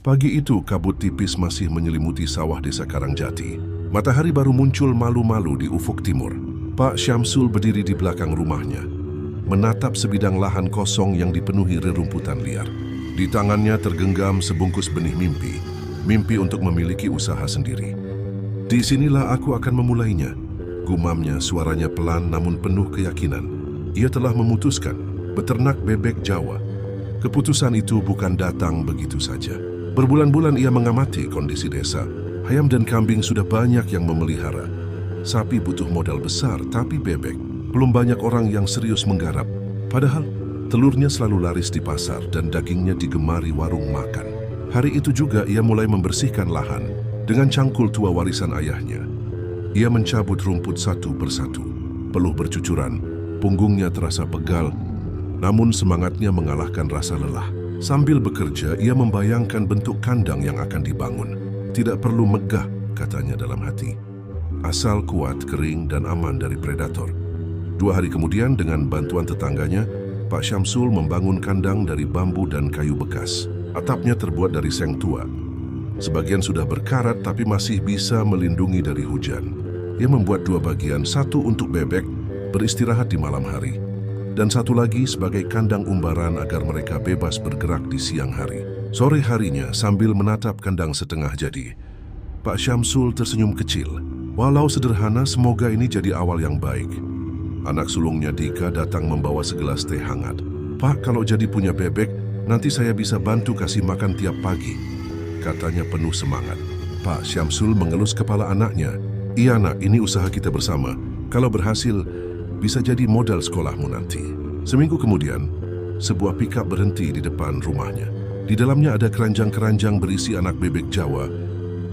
Pagi itu kabut tipis masih menyelimuti sawah desa Karangjati. Matahari baru muncul malu-malu di ufuk timur. Pak Syamsul berdiri di belakang rumahnya, menatap sebidang lahan kosong yang dipenuhi rerumputan liar. Di tangannya tergenggam sebungkus benih mimpi, mimpi untuk memiliki usaha sendiri. Di sinilah aku akan memulainya, gumamnya, suaranya pelan namun penuh keyakinan. Ia telah memutuskan beternak bebek Jawa. Keputusan itu bukan datang begitu saja. Berbulan-bulan ia mengamati kondisi desa. Ayam dan kambing sudah banyak yang memelihara. Sapi butuh modal besar, tapi bebek belum banyak orang yang serius menggarap. Padahal telurnya selalu laris di pasar dan dagingnya digemari warung makan. Hari itu juga ia mulai membersihkan lahan dengan cangkul tua warisan ayahnya. Ia mencabut rumput satu persatu. Peluh bercucuran, punggungnya terasa pegal, namun semangatnya mengalahkan rasa lelah. Sambil bekerja, ia membayangkan bentuk kandang yang akan dibangun. Tidak perlu megah, katanya dalam hati. Asal kuat, kering, dan aman dari predator. 2 hari kemudian, dengan bantuan tetangganya, Pak Syamsul membangun kandang dari bambu dan kayu bekas. Atapnya terbuat dari seng tua. Sebagian sudah berkarat, tapi masih bisa melindungi dari hujan. Ia membuat 2 bagian, satu untuk bebek, beristirahat di malam hari, dan satu lagi sebagai kandang umbaran agar mereka bebas bergerak di siang hari. Sore harinya, sambil menatap kandang setengah jadi, Pak Syamsul tersenyum kecil. Walau sederhana, semoga ini jadi awal yang baik. Anak sulungnya Dika datang membawa segelas teh hangat. "Pak, kalau jadi punya bebek, nanti saya bisa bantu kasih makan tiap pagi," katanya penuh semangat. Pak Syamsul mengelus kepala anaknya. "Iya nak, ini usaha kita bersama. Kalau berhasil, bisa jadi modal sekolahmu nanti." Seminggu kemudian, sebuah pikap berhenti di depan rumahnya. Di dalamnya ada keranjang-keranjang berisi anak bebek Jawa,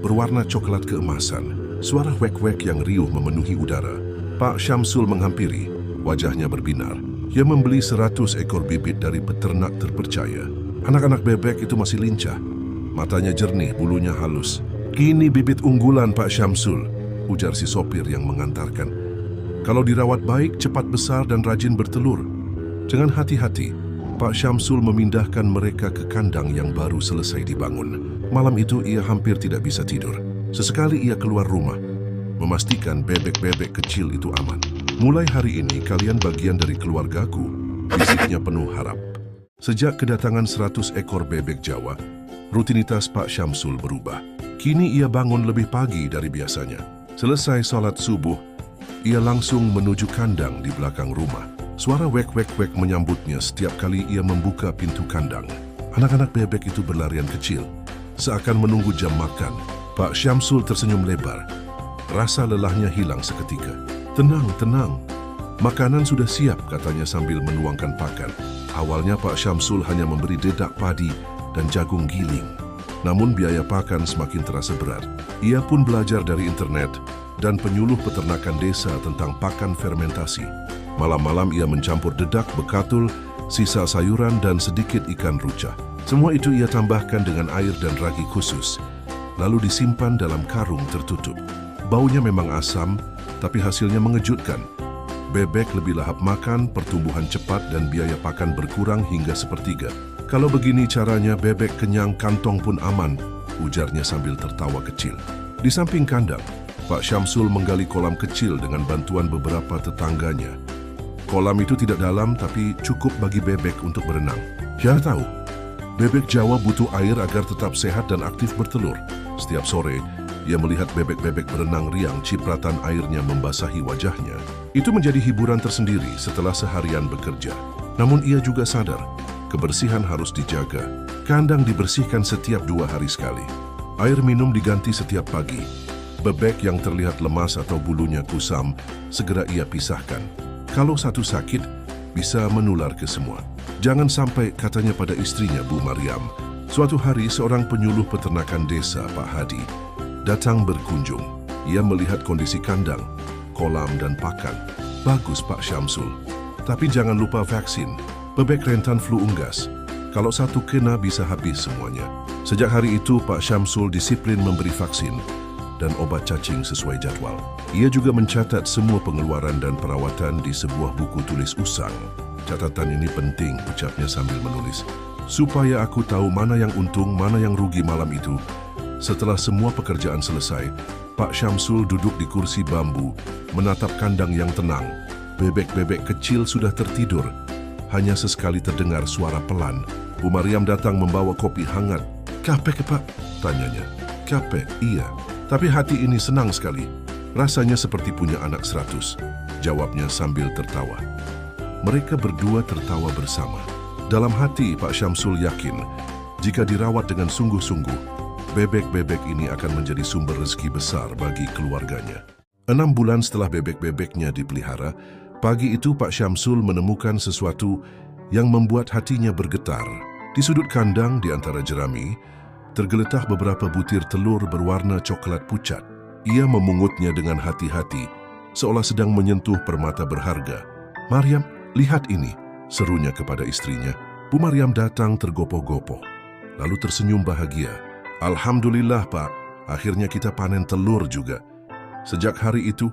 berwarna coklat keemasan. Suara wek-wek yang riuh memenuhi udara. Pak Syamsul menghampiri, wajahnya berbinar. Ia membeli 100 ekor bibit dari peternak terpercaya. Anak-anak bebek itu masih lincah, matanya jernih, bulunya halus. "Ini bibit unggulan Pak Syamsul," ujar si sopir yang mengantarkan. "Kalau dirawat baik, cepat besar dan rajin bertelur." Dengan hati-hati, Pak Syamsul memindahkan mereka ke kandang yang baru selesai dibangun. Malam itu ia hampir tidak bisa tidur. Sesekali ia keluar rumah, memastikan bebek-bebek kecil itu aman. "Mulai hari ini kalian bagian dari keluargaku," bisiknya penuh harap. Sejak kedatangan 100 ekor bebek Jawa, rutinitas Pak Syamsul berubah. Kini ia bangun lebih pagi dari biasanya. Selesai sholat subuh, ia langsung menuju kandang di belakang rumah. Suara wek-wek-wek menyambutnya setiap kali ia membuka pintu kandang. Anak-anak bebek itu berlarian kecil, seakan menunggu jam makan. Pak Syamsul tersenyum lebar. Rasa lelahnya hilang seketika. "Tenang, tenang. Makanan sudah siap," katanya sambil menuangkan pakan. Awalnya Pak Syamsul hanya memberi dedak padi dan jagung giling. Namun biaya pakan semakin terasa berat. Ia pun belajar dari internet dan penyuluh peternakan desa tentang pakan fermentasi. Malam-malam ia mencampur dedak, bekatul, sisa sayuran dan sedikit ikan ruca. Semua itu ia tambahkan dengan air dan ragi khusus, lalu disimpan dalam karung tertutup. Baunya memang asam, tapi hasilnya mengejutkan. Bebek lebih lahap makan, pertumbuhan cepat, dan biaya pakan berkurang hingga sepertiga. "Kalau begini caranya, bebek kenyang, kantong pun aman," ujarnya sambil tertawa kecil. Di samping kandang, Pak Syamsul menggali kolam kecil dengan bantuan beberapa tetangganya. Kolam itu tidak dalam, tapi cukup bagi bebek untuk berenang. Dia tahu, bebek Jawa butuh air agar tetap sehat dan aktif bertelur. Setiap sore, ia melihat bebek-bebek berenang riang, cipratan airnya membasahi wajahnya. Itu menjadi hiburan tersendiri setelah seharian bekerja. Namun ia juga sadar, kebersihan harus dijaga. Kandang dibersihkan setiap 2 hari sekali. Air minum diganti setiap pagi. Bebek yang terlihat lemas atau bulunya kusam, segera ia pisahkan. Kalau satu sakit, bisa menular ke semua. "Jangan sampai," katanya pada istrinya, Bu Mariam. Suatu hari, seorang penyuluh peternakan desa, Pak Hadi, datang berkunjung. Ia melihat kondisi kandang, kolam, dan pakan. "Bagus Pak Syamsul, tapi jangan lupa vaksin. Bebek rentan flu unggas. Kalau satu kena bisa habis semuanya." Sejak hari itu, Pak Syamsul disiplin memberi vaksin dan obat cacing sesuai jadwal. Ia juga mencatat semua pengeluaran dan perawatan di sebuah buku tulis usang. "Catatan ini penting," ucapnya sambil menulis. Supaya aku tahu mana yang untung, mana yang rugi malam itu. Setelah semua pekerjaan selesai, Pak Syamsul duduk di kursi bambu, menatap kandang yang tenang. Bebek-bebek kecil sudah tertidur. Hanya sesekali terdengar suara pelan. Bu Mariam datang membawa kopi hangat. "Kape ke Pak?" tanyanya. "Kape, iya. Tapi hati ini senang sekali. Rasanya seperti punya anak 100, jawabnya sambil tertawa. Mereka berdua tertawa bersama. Dalam hati, Pak Syamsul yakin, jika dirawat dengan sungguh-sungguh, bebek-bebek ini akan menjadi sumber rezeki besar bagi keluarganya. 6 bulan setelah bebek-bebeknya dipelihara, pagi itu Pak Syamsul menemukan sesuatu yang membuat hatinya bergetar. Di sudut kandang di antara jerami, tergeletak beberapa butir telur berwarna coklat pucat. Ia memungutnya dengan hati-hati, seolah sedang menyentuh permata berharga. "Mariam, lihat ini," serunya kepada istrinya. Bu Mariam datang tergopoh-gopoh, lalu tersenyum bahagia. "Alhamdulillah, Pak, akhirnya kita panen telur juga." Sejak hari itu,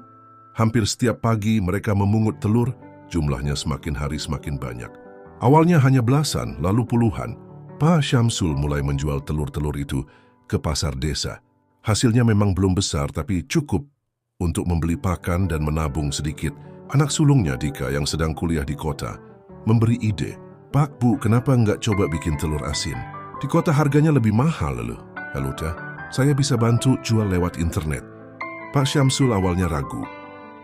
hampir setiap pagi mereka memungut telur, jumlahnya semakin hari semakin banyak. Awalnya hanya belasan, lalu puluhan. Pak Syamsul mulai menjual telur-telur itu ke pasar desa. Hasilnya memang belum besar, tapi cukup untuk membeli pakan dan menabung sedikit. Anak sulungnya, Dika, yang sedang kuliah di kota, memberi ide. "Pak, Bu, kenapa nggak coba bikin telur asin? Di kota harganya lebih mahal loh." "Halo, Dah, saya bisa bantu jual lewat internet." Pak Syamsul awalnya ragu,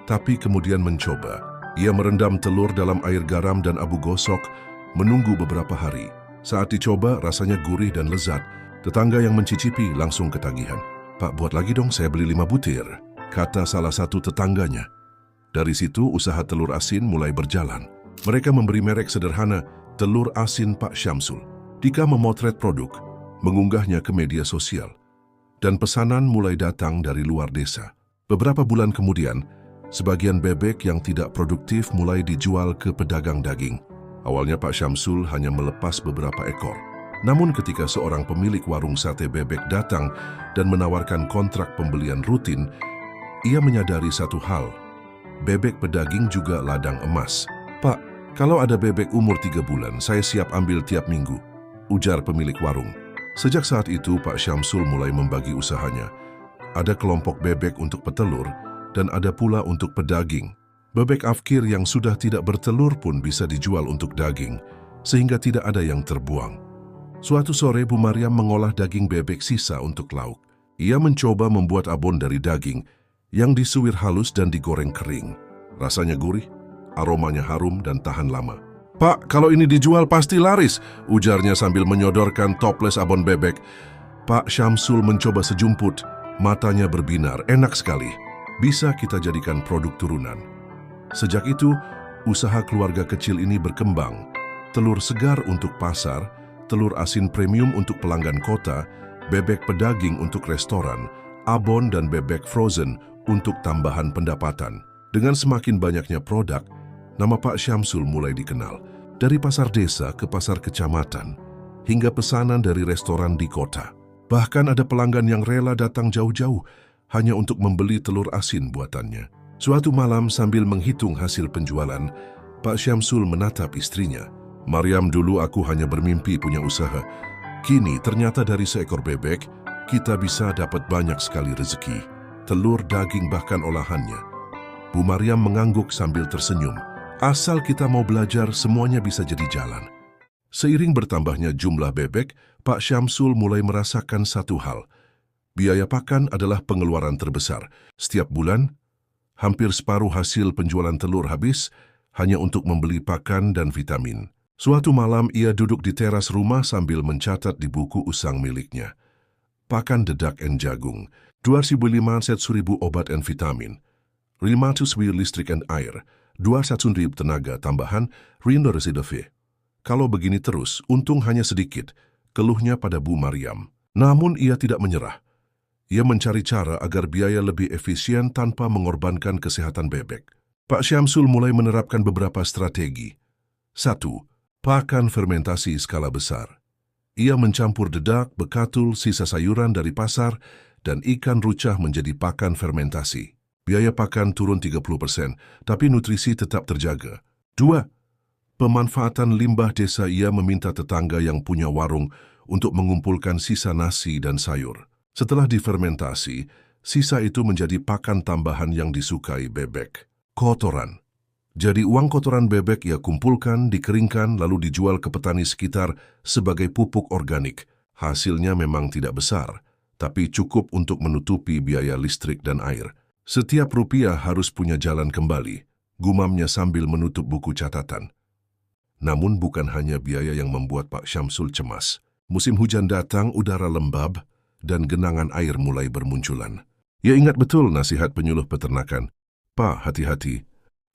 tapi kemudian mencoba. Ia merendam telur dalam air garam dan abu gosok, menunggu beberapa hari. Saat dicoba, rasanya gurih dan lezat. Tetangga yang mencicipi langsung ketagihan. "Pak, buat lagi dong, saya beli 5 butir," kata salah satu tetangganya. Dari situ, usaha telur asin mulai berjalan. Mereka memberi merek sederhana, Telur Asin Pak Syamsul. Dika memotret produk, mengunggahnya ke media sosial, dan pesanan mulai datang dari luar desa. Beberapa bulan kemudian, sebagian bebek yang tidak produktif mulai dijual ke pedagang daging. Awalnya Pak Syamsul hanya melepas beberapa ekor. Namun ketika seorang pemilik warung sate bebek datang dan menawarkan kontrak pembelian rutin, ia menyadari satu hal, bebek pedaging juga ladang emas. "Pak, kalau ada bebek umur 3 bulan, saya siap ambil tiap minggu," ujar pemilik warung. Sejak saat itu, Pak Syamsul mulai membagi usahanya. Ada kelompok bebek untuk petelur, dan ada pula untuk pedaging. Bebek afkir yang sudah tidak bertelur pun bisa dijual untuk daging, sehingga tidak ada yang terbuang. Suatu sore, Bu Mariam mengolah daging bebek sisa untuk lauk. Ia mencoba membuat abon dari daging yang disuir halus dan digoreng kering. Rasanya gurih, aromanya harum dan tahan lama. "Pak, kalau ini dijual pasti laris," ujarnya sambil menyodorkan toples abon bebek. Pak Syamsul mencoba sejumput, matanya berbinar. "Enak sekali, bisa kita jadikan produk turunan." Sejak itu, usaha keluarga kecil ini berkembang. Telur segar untuk pasar, telur asin premium untuk pelanggan kota, bebek pedaging untuk restoran, abon dan bebek frozen untuk tambahan pendapatan. Dengan semakin banyaknya produk, nama Pak Syamsul mulai dikenal. Dari pasar desa ke pasar kecamatan, hingga pesanan dari restoran di kota. Bahkan ada pelanggan yang rela datang jauh-jauh hanya untuk membeli telur asin buatannya. Suatu malam sambil menghitung hasil penjualan, Pak Syamsul menatap istrinya. "Mariam, dulu aku hanya bermimpi punya usaha. Kini ternyata dari seekor bebek, kita bisa dapat banyak sekali rezeki. Telur, daging, bahkan olahannya." Bu Mariam mengangguk sambil tersenyum. "Asal kita mau belajar, semuanya bisa jadi jalan." Seiring bertambahnya jumlah bebek, Pak Syamsul mulai merasakan satu hal. Biaya pakan adalah pengeluaran terbesar. Setiap bulan, hampir separuh hasil penjualan telur habis hanya untuk membeli pakan dan vitamin. Suatu malam ia duduk di teras rumah sambil mencatat di buku usang miliknya. Pakan dedak and jagung, 2.500 obat and vitamin, 500 listrik and air, 200 tenaga tambahan, Rindo Residove. Kalau begini terus, untung hanya sedikit, keluhnya pada Bu Mariam. Namun ia tidak menyerah. Ia mencari cara agar biaya lebih efisien tanpa mengorbankan kesehatan bebek. Pak Syamsul mulai menerapkan beberapa strategi. 1. Pakan fermentasi skala besar. Ia mencampur dedak, bekatul, sisa sayuran dari pasar, dan ikan rucah menjadi pakan fermentasi. Biaya pakan turun 30%, tapi nutrisi tetap terjaga. 2. Pemanfaatan limbah desa, ia meminta tetangga yang punya warung untuk mengumpulkan sisa nasi dan sayur. Setelah difermentasi, sisa itu menjadi pakan tambahan yang disukai bebek. Kotoran. Jadi uang kotoran bebek ia kumpulkan, dikeringkan, lalu dijual ke petani sekitar sebagai pupuk organik. Hasilnya memang tidak besar, tapi cukup untuk menutupi biaya listrik dan air. Setiap rupiah harus punya jalan kembali, gumamnya sambil menutup buku catatan. Namun bukan hanya biaya yang membuat Pak Syamsul cemas. Musim hujan datang, udara lembab, dan genangan air mulai bermunculan. Ia ingat betul nasihat penyuluh peternakan. Pak, hati-hati.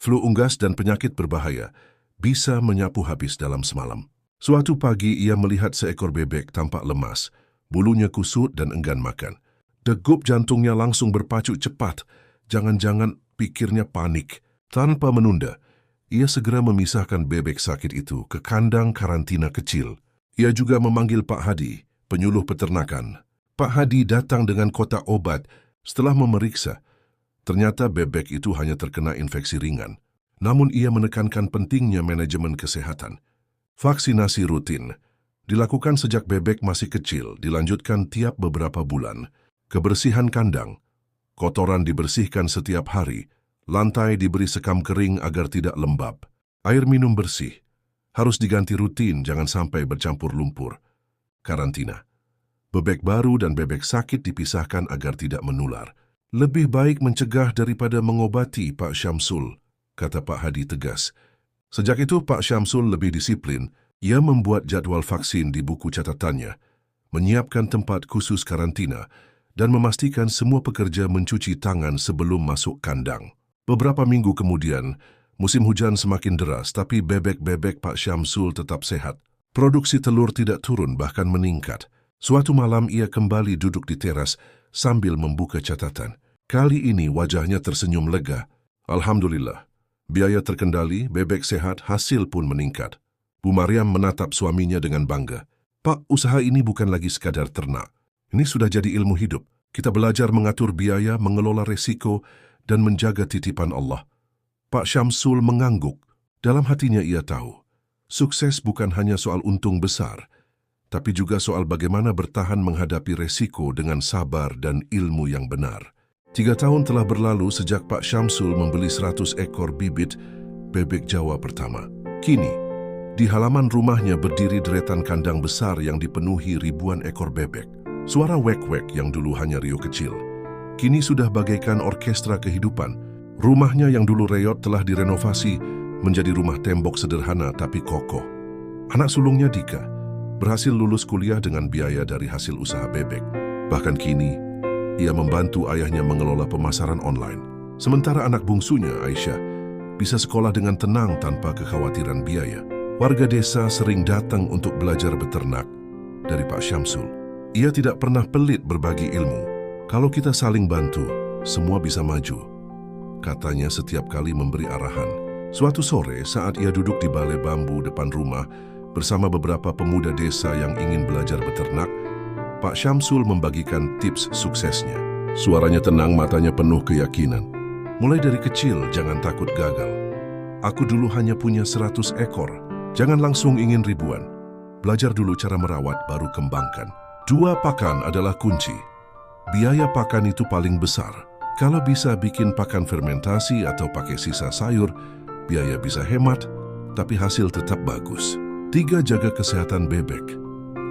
Flu unggas dan penyakit berbahaya bisa menyapu habis dalam semalam. Suatu pagi ia melihat seekor bebek tampak lemas, bulunya kusut dan enggan makan. Degup jantungnya langsung berpacu cepat. Jangan-jangan pikirnya panik. Tanpa menunda, ia segera memisahkan bebek sakit itu ke kandang karantina kecil. Ia juga memanggil Pak Hadi, penyuluh peternakan. Pak Hadi datang dengan kotak obat. Setelah memeriksa, ternyata bebek itu hanya terkena infeksi ringan. Namun ia menekankan pentingnya manajemen kesehatan. Vaksinasi rutin dilakukan sejak bebek masih kecil, dilanjutkan tiap beberapa bulan. Kebersihan kandang, kotoran dibersihkan setiap hari. Lantai diberi sekam kering agar tidak lembab. Air minum bersih. Harus diganti rutin, jangan sampai bercampur lumpur. Karantina. Bebek baru dan bebek sakit dipisahkan agar tidak menular. Lebih baik mencegah daripada mengobati, Pak Syamsul, kata Pak Hadi tegas. Sejak itu Pak Syamsul lebih disiplin. Ia membuat jadwal vaksin di buku catatannya, menyiapkan tempat khusus karantina, dan memastikan semua pekerja mencuci tangan sebelum masuk kandang. Beberapa minggu kemudian, musim hujan semakin deras, tapi bebek-bebek Pak Syamsul tetap sehat. Produksi telur tidak turun, bahkan meningkat. Suatu malam ia kembali duduk di teras sambil membuka catatan. Kali ini wajahnya tersenyum lega. Alhamdulillah, biaya terkendali, bebek sehat, hasil pun meningkat. Bu Mariam menatap suaminya dengan bangga. Pak, usaha ini bukan lagi sekadar ternak. Ini sudah jadi ilmu hidup. Kita belajar mengatur biaya, mengelola resiko, dan menjaga titipan Allah. Pak Syamsul mengangguk. Dalam hatinya ia tahu, sukses bukan hanya soal untung besar, tapi juga soal bagaimana bertahan menghadapi resiko dengan sabar dan ilmu yang benar. 3 tahun telah berlalu sejak Pak Syamsul membeli 100 ekor bibit bebek Jawa pertama. Kini, di halaman rumahnya berdiri deretan kandang besar yang dipenuhi ribuan ekor bebek. Suara wek-wek yang dulu hanya riuh kecil, kini sudah bagaikan orkestra kehidupan. Rumahnya yang dulu reot telah direnovasi menjadi rumah tembok sederhana tapi kokoh. Anak sulungnya Dika berhasil lulus kuliah dengan biaya dari hasil usaha bebek. Bahkan kini, ia membantu ayahnya mengelola pemasaran online. Sementara anak bungsunya, Aisyah, bisa sekolah dengan tenang tanpa kekhawatiran biaya. Warga desa sering datang untuk belajar beternak dari Pak Syamsul. Ia tidak pernah pelit berbagi ilmu. Kalau kita saling bantu, semua bisa maju, katanya setiap kali memberi arahan. Suatu sore saat ia duduk di balai bambu depan rumah bersama beberapa pemuda desa yang ingin belajar beternak, Pak Syamsul membagikan tips suksesnya. Suaranya tenang, matanya penuh keyakinan. Mulai dari kecil, jangan takut gagal. Aku dulu hanya punya 100 ekor. Jangan langsung ingin ribuan. Belajar dulu cara merawat, baru kembangkan. 2 pakan adalah kunci. Biaya pakan itu paling besar. Kalau bisa bikin pakan fermentasi atau pakai sisa sayur, biaya bisa hemat, tapi hasil tetap bagus. 3, jaga kesehatan bebek.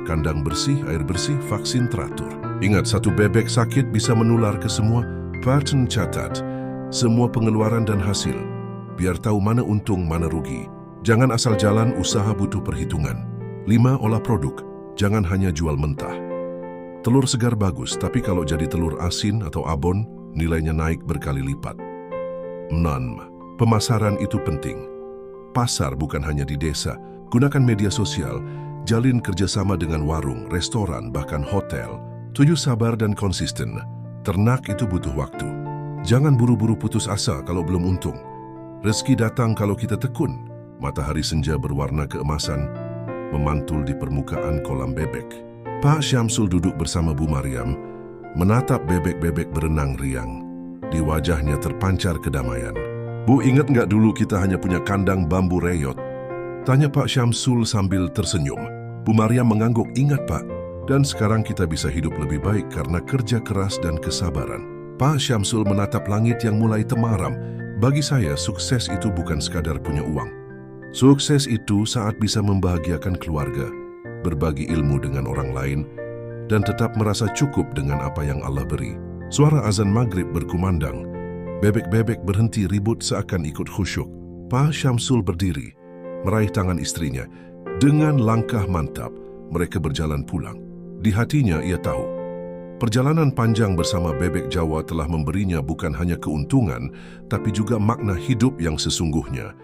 Kandang bersih, air bersih, vaksin teratur. Ingat, 1 bebek sakit bisa menular ke semua. Pattern catat semua pengeluaran dan hasil, biar tahu mana untung, mana rugi. Jangan asal jalan, usaha butuh perhitungan. 5, olah produk. Jangan hanya jual mentah. Telur segar bagus, tapi kalau jadi telur asin atau abon, nilainya naik berkali lipat. 6, pemasaran itu penting. Pasar bukan hanya di desa. Gunakan media sosial, jalin kerjasama dengan warung, restoran, bahkan hotel. 7, sabar dan konsisten. Ternak itu butuh waktu. Jangan buru-buru putus asa kalau belum untung. Rezeki datang kalau kita tekun. Matahari senja berwarna keemasan memantul di permukaan kolam bebek. Pak Syamsul duduk bersama Bu Mariam, menatap bebek-bebek berenang riang. Di wajahnya terpancar kedamaian. Bu, ingat nggak dulu kita hanya punya kandang bambu reyot? Tanya Pak Syamsul sambil tersenyum. Bu Maryam mengangguk, ingat Pak, dan sekarang kita bisa hidup lebih baik karena kerja keras dan kesabaran. Pak Syamsul menatap langit yang mulai temaram. Bagi saya, sukses itu bukan sekadar punya uang. Sukses itu saat bisa membahagiakan keluarga, berbagi ilmu dengan orang lain, dan tetap merasa cukup dengan apa yang Allah beri. Suara azan maghrib berkumandang. Bebek-bebek berhenti ribut seakan ikut khusyuk. Pak Syamsul berdiri, meraih tangan istrinya. Dengan langkah mantap, mereka berjalan pulang. Di hatinya ia tahu, perjalanan panjang bersama bebek Jawa telah memberinya bukan hanya keuntungan, tapi juga makna hidup yang sesungguhnya.